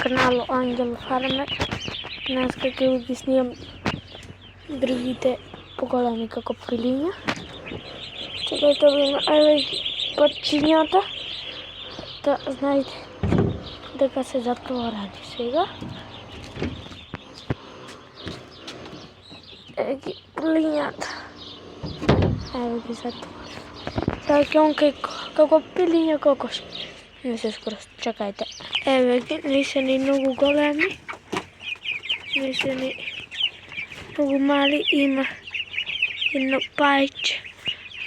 канал Ангел Фармер. Днес ќе ги снимам другите поголеми како пилиња. Чекајте да видиме, еве патчињата. Да знаете дека се затворени сега. Еве ги пилињата. Еве ги затворени. Сега ќе он како пилиња кокош. Не се скроз, чекајте. Еве ги, не се ни многу големи. Не се ни многу мали, има едно пајче.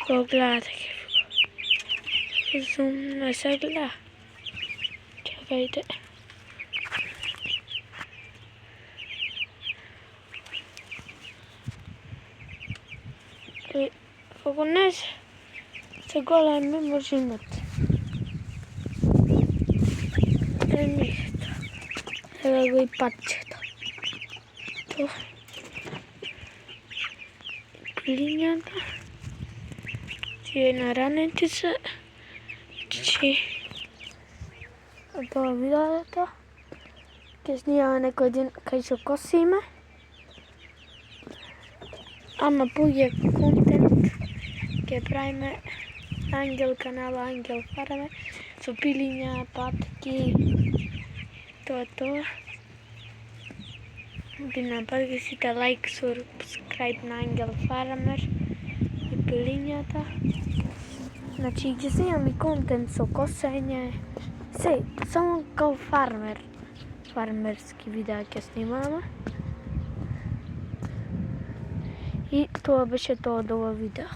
Го гледате ќе зум не се гледа. Чекајте. Ако не се големи, може имате. Ништо. Еве го и патчето. То. Пилињата. Тие наранети се. Тоа видеото. Ќе снимаме некој ден кај што косиме. Ама поќе контент ќе правиме Ангел канал Ангел Фармер со пилиња, патки. Тоа. Ги напатите лайк, subscribe на Ангел Фармер и пилињата. Значи ќе снимам и контент со косење. Се, само као фармер. Фармерски видеа ќе снимаме. И тоа беше тоа од ова видео.